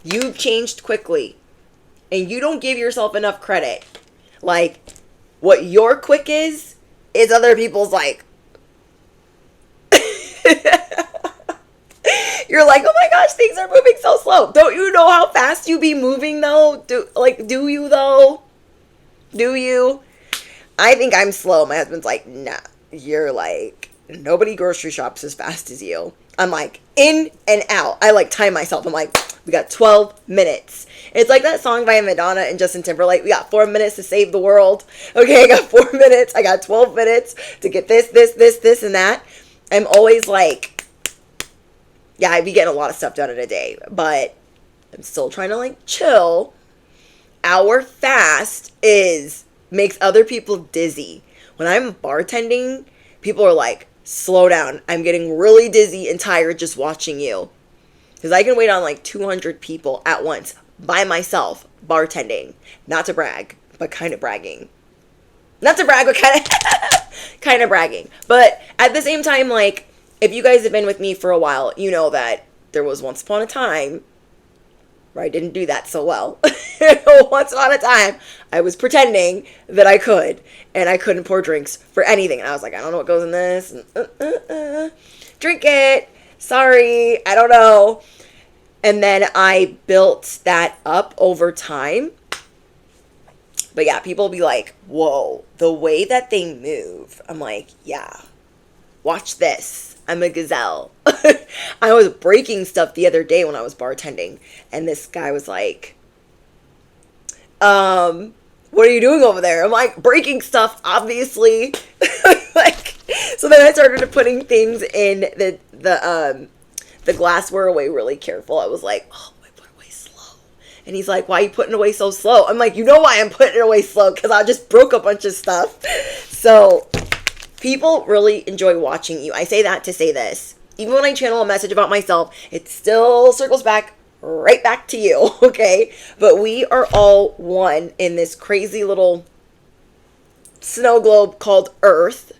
You've changed quickly. And you don't give yourself enough credit. Like, what your quick is other people's like, you're like, oh my gosh, things are moving so slow. Don't you know how fast you be moving though? Do you though? Do you? I think I'm slow. My husband's like, nah, you're like, nobody grocery shops as fast as you. I'm like, in and out. I like time myself. I'm like, we got 12 minutes. It's like that song by Madonna and Justin Timberlake. We got 4 minutes to save the world. Okay, I got 4 minutes. I got 12 minutes to get this, and that. I'm always like, yeah, I be getting a lot of stuff done in a day, but I'm still trying to like chill. Our fast makes other people dizzy. When I'm bartending, people are like, slow down. I'm getting really dizzy and tired just watching you. Because I can wait on like 200 people at once by myself bartending. Not to brag, but kind of bragging. Not to brag, but kind of bragging. But at the same time, like, if you guys have been with me for a while, you know that there was once upon a time where I didn't do that so well. Once upon a time, I was pretending that I could, and I couldn't pour drinks for anything. And I was like, I don't know what goes in this. And, drink it. Sorry, I don't know. And then I built that up over time. But yeah, people be like, whoa, the way that they move. I'm like, yeah, watch this. I'm a gazelle. I was breaking stuff the other day when I was bartending. And this guy was like, what are you doing over there? I'm like, breaking stuff, obviously. Like, so then I started putting things in the glassware away really careful. I was like, oh, I put it away slow. And he's like, why are you putting it away so slow? I'm like, you know why I'm putting it away slow? Because I just broke a bunch of stuff. So people really enjoy watching you. I say that to say this. Even when I channel a message about myself, it still circles back right back to you, okay? But we are all one in this crazy little snow globe called Earth.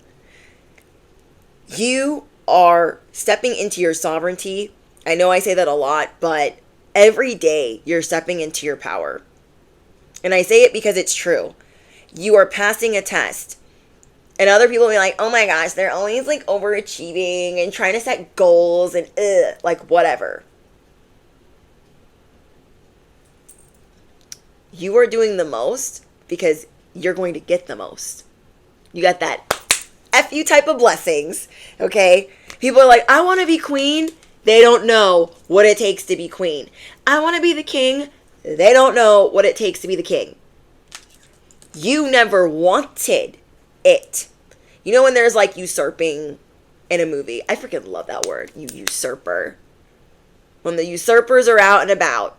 You are stepping into your sovereignty. I know I say that a lot, but every day you're stepping into your power. And I say it because it's true. You are passing a test. And other people will be like, oh my gosh, they're always like overachieving and trying to set goals and like whatever. You are doing the most because you're going to get the most. You got that F you type of blessings, okay? People are like, I want to be queen. They don't know what it takes to be queen. I want to be the king. They don't know what it takes to be the king. You never wanted it. You know when there's like usurping in a movie? I freaking love that word, you usurper. When the usurpers are out and about,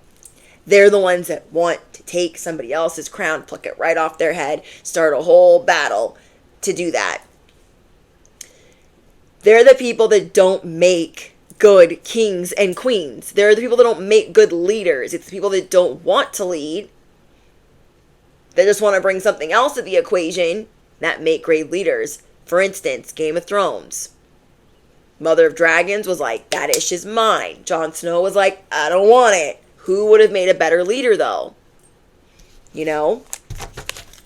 they're the ones that want to take somebody else's crown, pluck it right off their head, start a whole battle to do that. They're the people that don't make good kings and queens. They're the people that don't make good leaders. It's the people that don't want to lead. They just want to bring something else to the equation that make great leaders. For instance, Game of Thrones. Mother of Dragons was like, that ish is mine. Jon Snow was like, I don't want it. Who would have made a better leader, though? You know?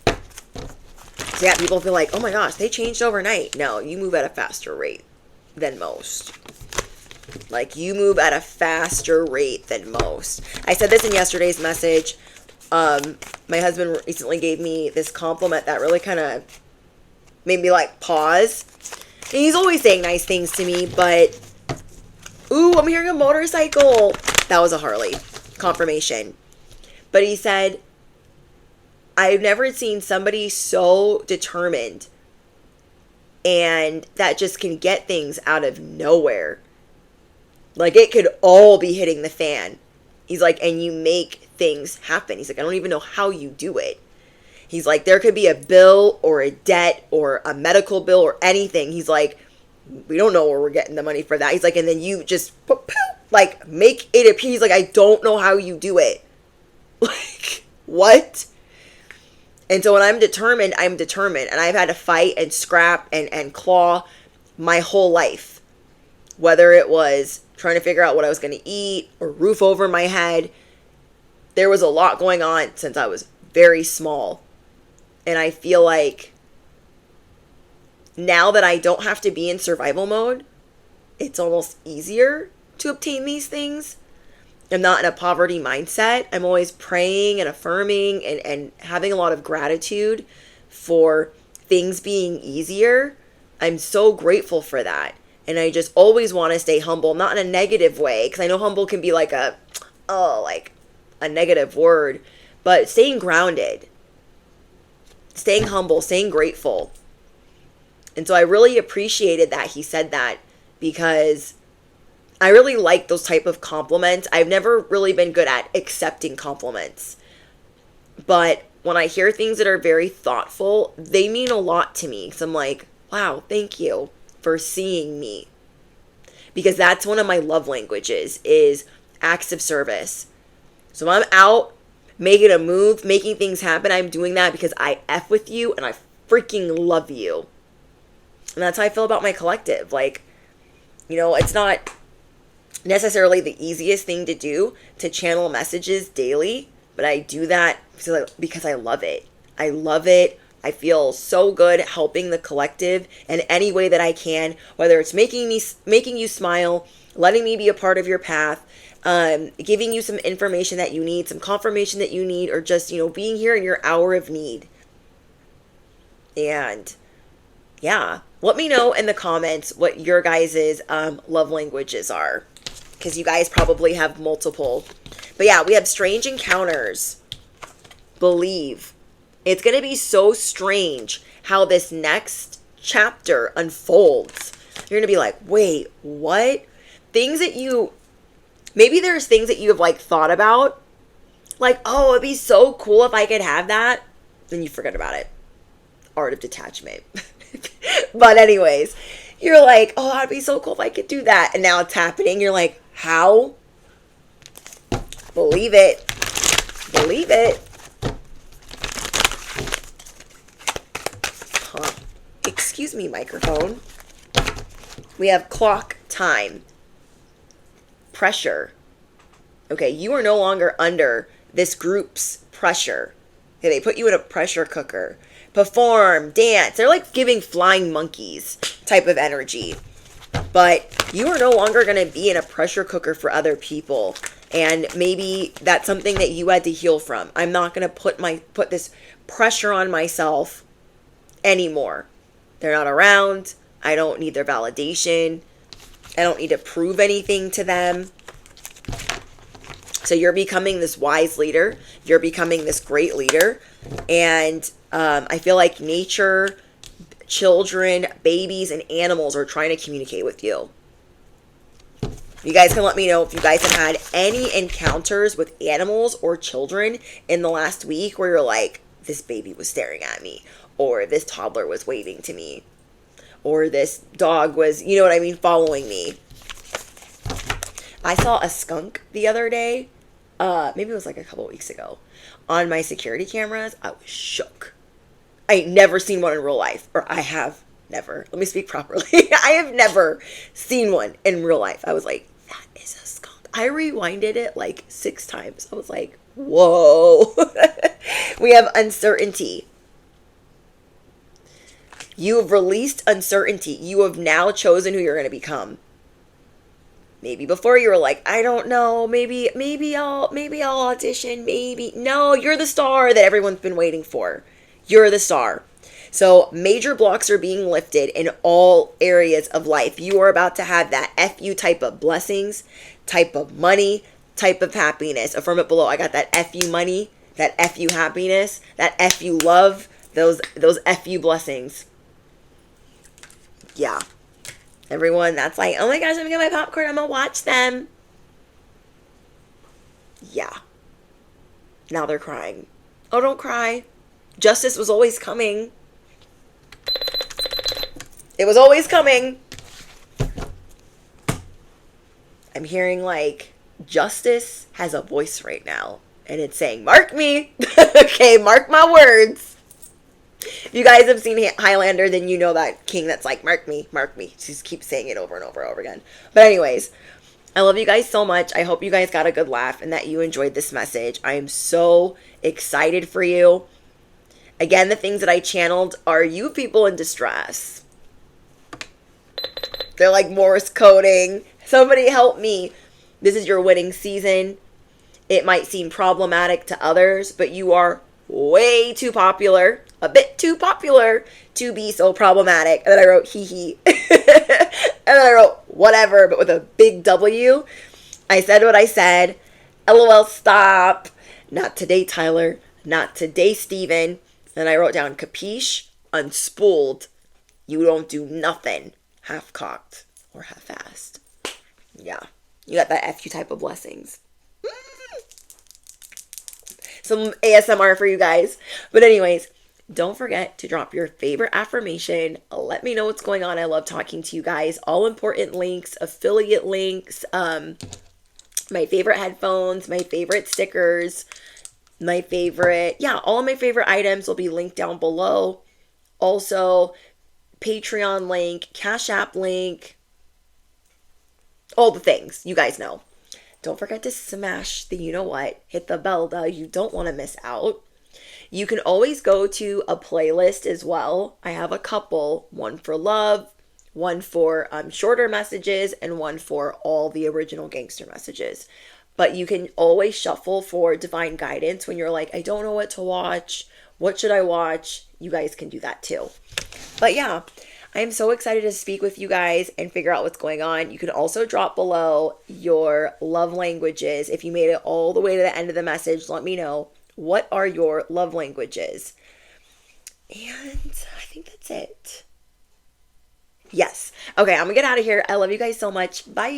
So yeah, people feel like, oh my gosh, they changed overnight. No, you move at a faster rate than most. Like, you move at a faster rate than most. I said this in yesterday's message. My husband recently gave me this compliment that really kind of made me like pause. And he's always saying nice things to me, but ooh, I'm hearing a motorcycle. That was a Harley. Confirmation. But he said, I've never seen somebody so determined and that just can get things out of nowhere. Like, it could all be hitting the fan. He's like, and you make things happen. He's like, I don't even know how you do it. He's like, there could be a bill or a debt or a medical bill or anything. He's like, we don't know where we're getting the money for that. He's like, and then you just, like, make it appear. He's like, I don't know how you do it. Like, what? And so when I'm determined, I'm determined. And I've had to fight and scrap and claw my whole life. Whether it was trying to figure out what I was going to eat or roof over my head. There was a lot going on since I was very small. And I feel like now that I don't have to be in survival mode, it's almost easier to obtain these things. I'm not in a poverty mindset. I'm always praying and affirming and having a lot of gratitude for things being easier. I'm so grateful for that. And I just always want to stay humble, not in a negative way, because I know humble can be like a negative word, but staying grounded, staying humble, staying grateful. And so I really appreciated that he said that, because I really like those type of compliments. I've never really been good at accepting compliments. But when I hear things that are very thoughtful, they mean a lot to me. So I'm like, wow, thank you for seeing me. Because that's one of my love languages, is acts of service. So I'm out making a move, making things happen. I'm doing that because I F with you and I freaking love you. And that's how I feel about my collective. Like, you know, it's not necessarily the easiest thing to do to channel messages daily, but I do that because I love it. I love it. I feel so good helping the collective in any way that I can, whether it's making you smile, letting me be a part of your path, giving you some information that you need, some confirmation that you need, or just, you know, being here in your hour of need. And yeah, let me know in the comments what your guys' love languages are, because you guys probably have multiple. But yeah, we have strange encounters. Believe. It's going to be so strange how this next chapter unfolds. You're going to be like, wait, what? Things that maybe there's things that you have like thought about. Like, oh, it'd be so cool if I could have that. Then you forget about it. Art of detachment. But anyways, you're like, oh, that'd be so cool if I could do that. And now it's happening. You're like, how? Believe it. Believe it. Huh. Excuse me, microphone. We have clock time. Pressure. Okay, you are no longer under this group's pressure. Okay, they put you in a pressure cooker. Perform, dance. They're like giving flying monkeys type of energy. But you are no longer going to be in a pressure cooker for other people. And maybe that's something that you had to heal from. I'm not going to put this pressure on myself anymore. They're not around. I don't need their validation. I don't need to prove anything to them. So you're becoming this wise leader. You're becoming this great leader. And I feel like nature, children, babies, and animals are trying to communicate with you. You guys can let me know if you guys have had any encounters with animals or children in the last week where you're like, this baby was staring at me, or this toddler was waving to me, or this dog was, you know what I mean, following me. I saw a skunk the other day, maybe it was like a couple weeks ago, on my security cameras. I was shook. I ain't never seen one in real life, or I have never. Let me speak properly. I have never seen one in real life. I was like, that is a skunk. I rewinded it like 6 times. I was like, whoa. We have uncertainty. You have released uncertainty. You have now chosen who you're going to become. Maybe before you were like, I don't know, maybe I'll audition, maybe. No, you're the star that everyone's been waiting for. You're the star. So major blocks are being lifted in all areas of life. You are about to have that FU type of blessings, type of money, type of happiness. Affirm it below. I got that FU money, that FU happiness, that FU love, those FU blessings. Yeah. Everyone that's like, oh my gosh, I'm gonna get my popcorn, I'm gonna watch them. Yeah. Now they're crying. Oh, don't cry. Justice was always coming. It was always coming. I'm hearing like, justice has a voice right now. And it's saying, mark me. Okay, mark my words. If you guys have seen Highlander, then you know that king that's like, mark me, mark me. She just keeps saying it over and over and over again. But anyways, I love you guys so much. I hope you guys got a good laugh and that you enjoyed this message. I am so excited for you. Again, the things that I channeled are you people in distress. They're like Morse coding. Somebody help me. This is your winning season. It might seem problematic to others, but you are way too popular, a bit too popular to be so problematic. And then I wrote hee hee. And then I wrote whatever, but with a big W. I said what I said. LOL, stop. Not today, Tyler. Not today, Steven. And I wrote down, capiche, unspooled. You don't do nothing half-cocked or half-assed. Yeah. You got that FU type of blessings. Some ASMR for you guys. But anyways, don't forget to drop your favorite affirmation. Let me know what's going on. I love talking to you guys. All important links, affiliate links, my favorite headphones, my favorite stickers, my favorite, all of my favorite items will be linked down below. Also, Patreon link, Cash App link, all the things. You guys know. Don't forget to smash the you know what, hit the bell though, you don't want to miss out. You can always go to a playlist as well. I have a couple, one for love, one for shorter messages, and one for all the original gangster messages. But you can always shuffle for divine guidance when you're like, I don't know what to watch. What should I watch? You guys can do that too. But yeah, I am so excited to speak with you guys and figure out what's going on. You can also drop below your love languages. If you made it all the way to the end of the message, let me know. What are your love languages? And I think that's it. Yes. Okay, I'm gonna get out of here. I love you guys so much. Bye.